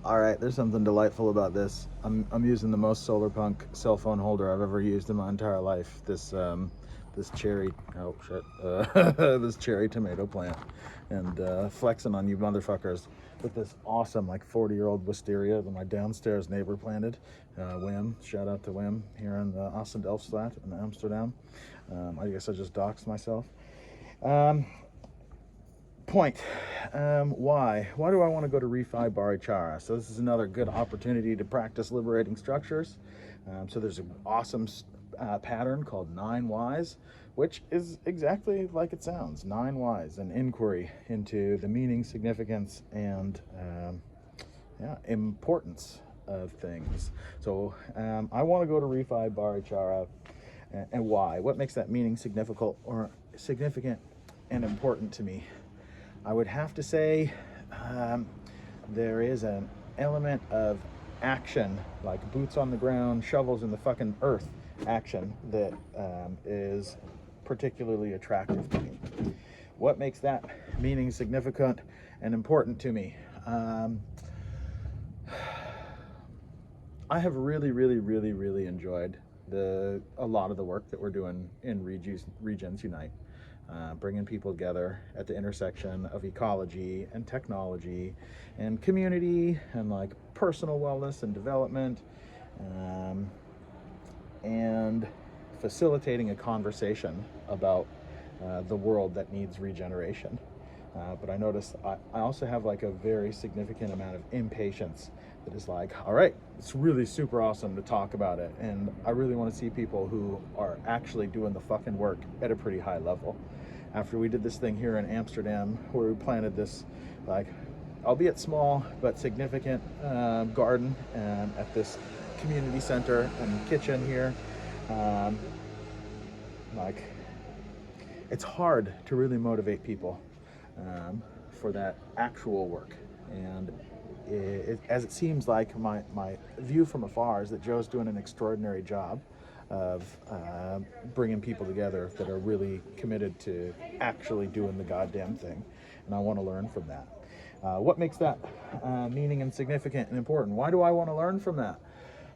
All right, there's something delightful about this. I'm using the most solar punk cell phone holder I've ever used in my entire life. This cherry, oh shit, this cherry tomato plant, and flexing on you motherfuckers with this awesome like 40-year-old wisteria that my downstairs neighbor planted. Wim, shout out to Wim here in the Oostendorfstraat in Amsterdam. I guess I just doxed myself. Point. Why do I want to go to Refi Barichara? So this is another good opportunity to practice liberating structures. So there's an awesome pattern called 9 Whys, which is exactly like it sounds. 9 Whys, an inquiry into the meaning, significance, and importance of things. So I want to go to Refi Barichara, and why? What makes that meaning significant and important to me? I would have to say there is an element of action, like boots on the ground, shovels in the fucking earth action that is particularly attractive to me. What makes that meaning significant and important to me? I have really enjoyed a lot of the work that we're doing in Regions Unite. Bringing people together at the intersection of ecology and technology and community and like personal wellness and development, and facilitating a conversation about the world that needs regeneration. But I notice I also have like a very significant amount of impatience that is like, all right, it's really super awesome to talk about it, and I really want to see people who are actually doing the fucking work at a pretty high level. After we did this thing here in Amsterdam where we planted this, like, albeit small but significant garden at this community center and kitchen here, like, it's hard to really motivate people for that actual work. And as it seems like my view from afar is that Joe's doing an extraordinary job of bringing people together that are really committed to actually doing the goddamn thing. And I want to learn from that. What makes that meaning and significant and important? Why do I want to learn from that?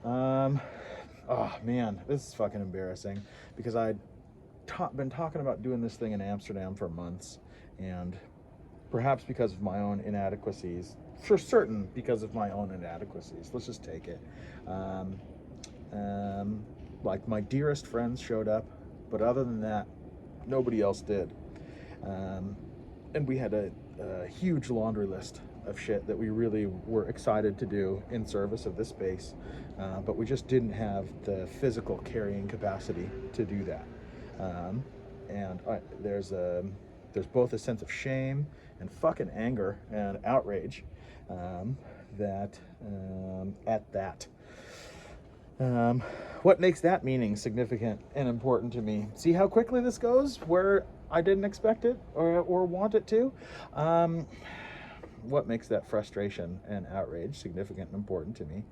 Oh man, this is fucking embarrassing, because I'd been talking about doing this thing in Amsterdam for months, and perhaps because of my own inadequacies, for certain because of my own inadequacies, let's just take it. Like, my dearest friends showed up, but other than that, nobody else did. And we had a huge laundry list of shit that we really were excited to do in service of this space, but we just didn't have the physical carrying capacity to do that. And there's both a sense of shame and fucking anger and outrage that at that. What makes that meaning significant and important to me? See how quickly this goes where I didn't expect it or want it to? What makes that frustration and outrage significant and important to me?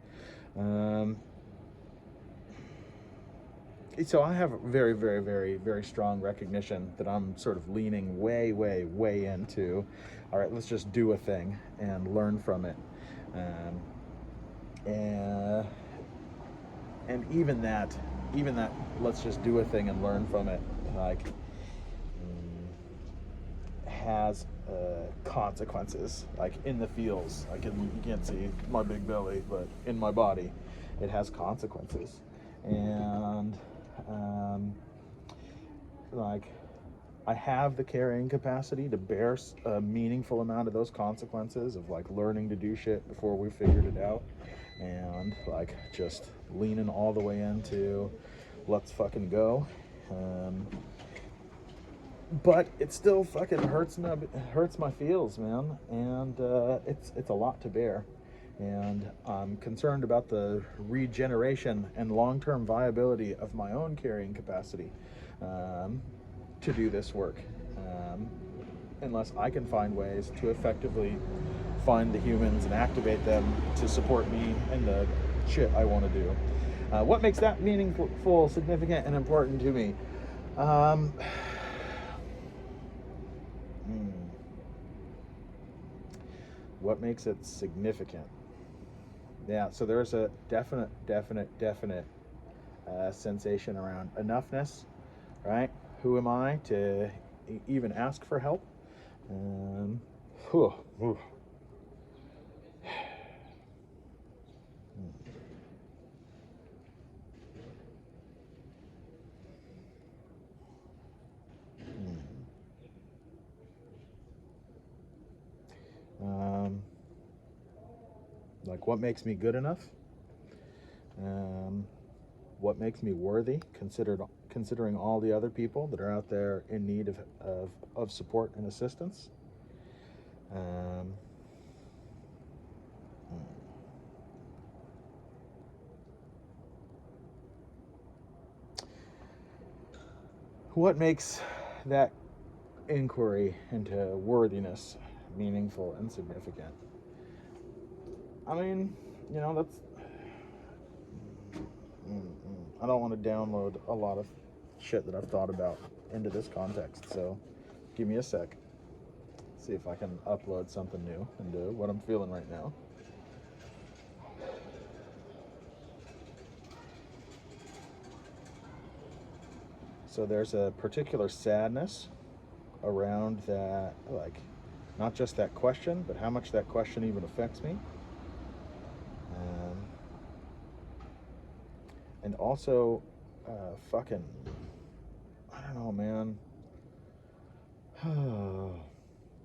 So I have very strong recognition that I'm sort of leaning way into, all right, let's just do a thing and learn from it. And even that, let's just do a thing and learn from it, like, has consequences, like in the feels, like you can't see my big belly, but in my body, it has consequences. And like, I have the carrying capacity to bear a meaningful amount of those consequences of like learning to do shit before we figured it out, and like just leaning all the way into let's fucking go. But it still fucking hurts my feels, man, and it's a lot to bear. And I'm concerned about the regeneration and long-term viability of my own carrying capacity to do this work, unless I can find ways to effectively find the humans and activate them to support me and the shit I want to do. What makes that meaningful, significant, and important to me? What makes it significant? Yeah, so there's a definite sensation around enoughness, right? Who am I to even ask for help? Um, whew, whew. Um, like, what makes me good enough? Um, what makes me worthy, considering all the other people that are out there in need of support and assistance? Um, what makes that inquiry into worthiness meaningful and significant? I mean, that's. I don't want to download a lot of shit that I've thought about into this context, so give me a sec. See if I can upload something new into what I'm feeling right now. So there's a particular sadness around that, like, not just that question, but how much that question even affects me. Um, and also, fucking, I don't know, man.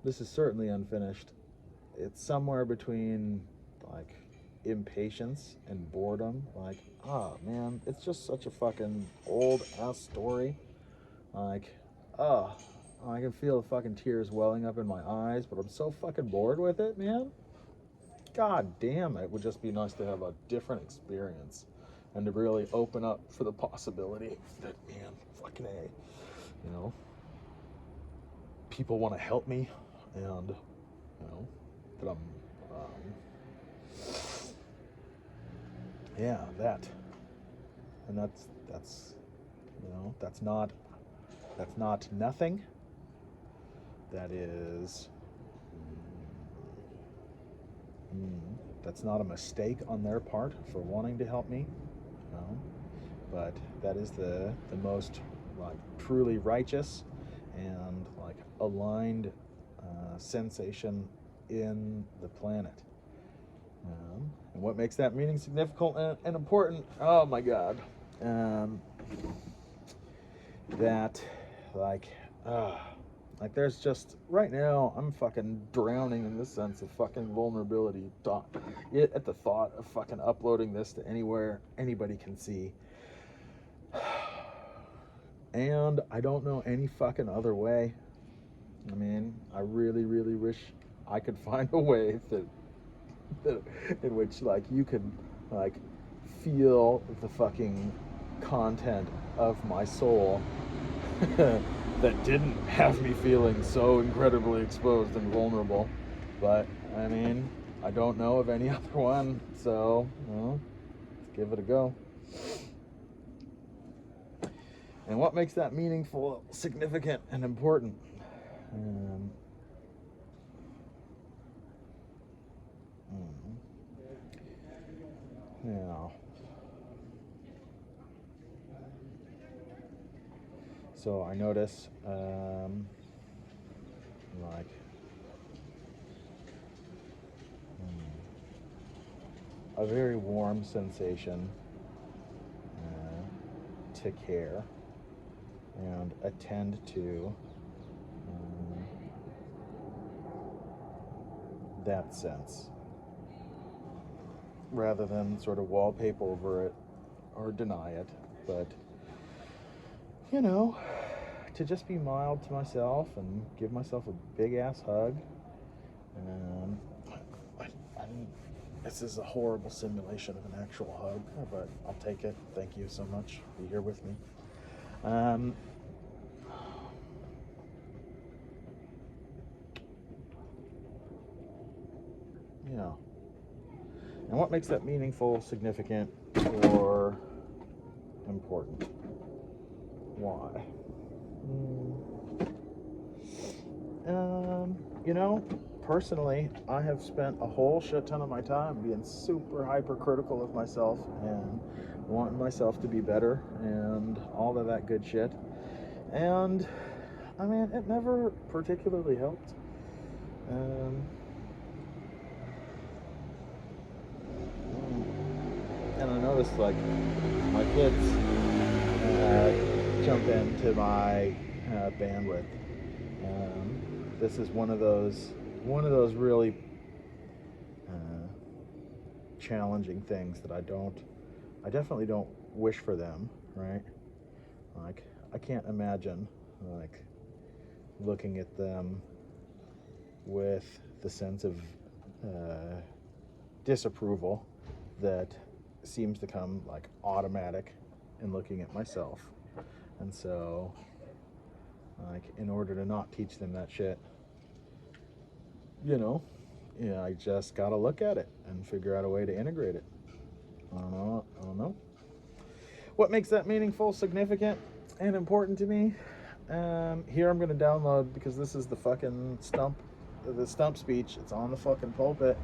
This is certainly unfinished. It's somewhere between, like, impatience and boredom. Like, man, it's just such a fucking old ass story. Like, oh, I can feel the fucking tears welling up in my eyes, but I'm so fucking bored with it, man. God damn, it would just be nice to have a different experience and to really open up for the possibility that, man, fucking A, you know, people want to help me, and, that I'm, yeah, that. And that's, that's not nothing. That is, that's not a mistake on their part for wanting to help me, you know, but that is the most, like, truly righteous and, like, aligned sensation in the planet. And what makes that meaning significant and important? Oh my God, um, that, like, like, there's just, right now, I'm fucking drowning in this sense of fucking vulnerability at the thought of fucking uploading this to anywhere anybody can see. And I don't know any fucking other way. I mean, I really, really wish I could find a way that in which, like, you could, like, feel the fucking content of my soul that didn't have me feeling so incredibly exposed and vulnerable. But, I mean, I don't know of any other one, so, let's give it a go. And what makes that meaningful, significant, and important? Yeah. So I notice, like, a very warm sensation to care and attend to that sense, rather than sort of wallpaper over it or deny it, but, to just be mild to myself and give myself a big ass hug. And I this is a horrible simulation of an actual hug, but I'll take it. Thank you so much. Be here with me. Um, yeah. And what makes that meaningful, significant, or important? Why? You know, personally, I have spent a whole shit ton of my time being super hypercritical of myself and wanting myself to be better and all of that good shit. And I mean, it never particularly helped. And I noticed, like, my kids jump into my bandwidth. This is one of those really challenging things that I definitely don't wish for them, right? Like, I can't imagine, like, looking at them with the sense of disapproval that seems to come, like, automatic in looking at myself. And so, like, in order to not teach them that shit, I just gotta look at it and figure out a way to integrate it. I don't know. What makes that meaningful, significant, and important to me? Here I'm gonna download, because this is the fucking stump speech. It's on the fucking pulpit.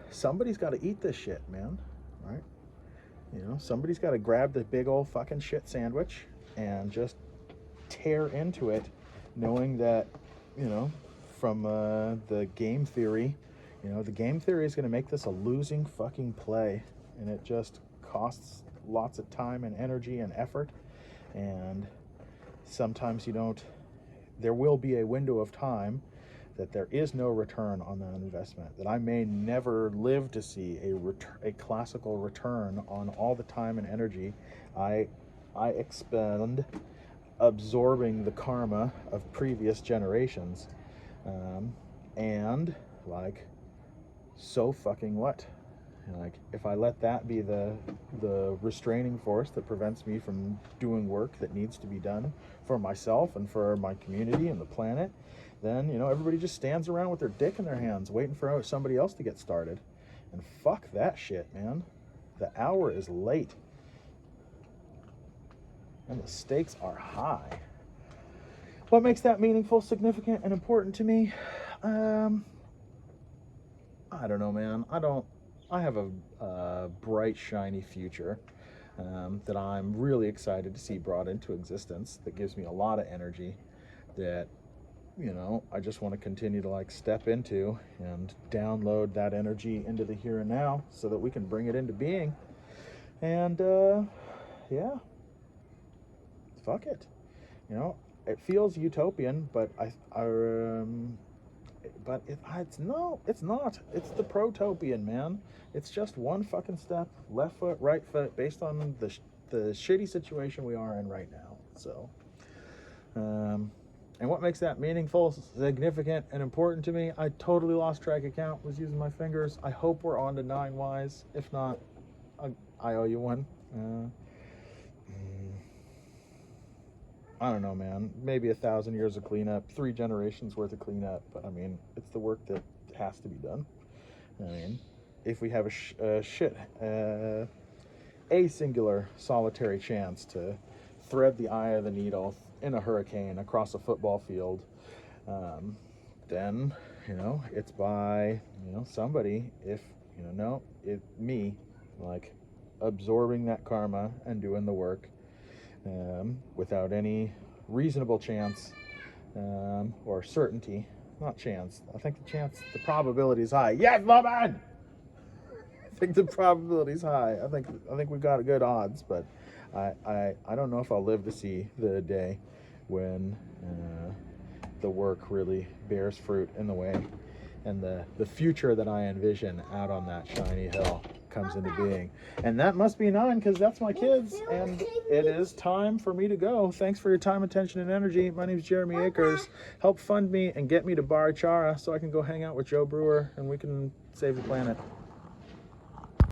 Somebody's got to eat this shit, man. Right? Somebody's got to grab the big old fucking shit sandwich and just tear into it, knowing that, from the game theory, the game theory is going to make this a losing fucking play, and it just costs lots of time and energy and effort, and sometimes there will be a window of time that there is no return on that investment, that I may never live to see a classical return on all the time and energy I expend absorbing the karma of previous generations. And, like, so fucking what? Like, if I let that be the restraining force that prevents me from doing work that needs to be done for myself and for my community and the planet, then, everybody just stands around with their dick in their hands waiting for somebody else to get started. And fuck that shit, man. The hour is late. And the stakes are high. What makes that meaningful, significant, and important to me? I don't know, man. I have a bright, shiny future that I'm really excited to see brought into existence, that gives me a lot of energy, that, I just want to continue to, like, step into and download that energy into the here and now so that we can bring it into being. And, yeah. Fuck it. It feels utopian, but it's not. It's the protopian, man. It's just one fucking step, left foot, right foot, based on the shitty situation we are in right now. So, and what makes that meaningful, significant, and important to me? I totally lost track of count, was using my fingers. I hope we're on to 9 Ys. If not, I owe you one. I don't know, man. Maybe 1,000 years of cleanup, 3 generations worth of cleanup. But I mean, it's the work that has to be done. I mean, if we have a singular solitary chance to thread the eye of the needle in a hurricane across a football field, then, it's by, somebody, me, like, absorbing that karma and doing the work. Without any reasonable chance or certainty. Not chance. I think the probability is high. Yes, Loman! I think the probability is high. I think we've got good odds, but I don't know if I'll live to see the day when the work really bears fruit in the way, and the future that I envision out on that shiny hill comes into being. And that must be 9, because that's my kids, and it is time for me to go. Thanks for your time, attention, and energy. My name is Jeremy Akers. Help fund me and get me to Barichara so I can go hang out with Joe Brewer and we can save the planet.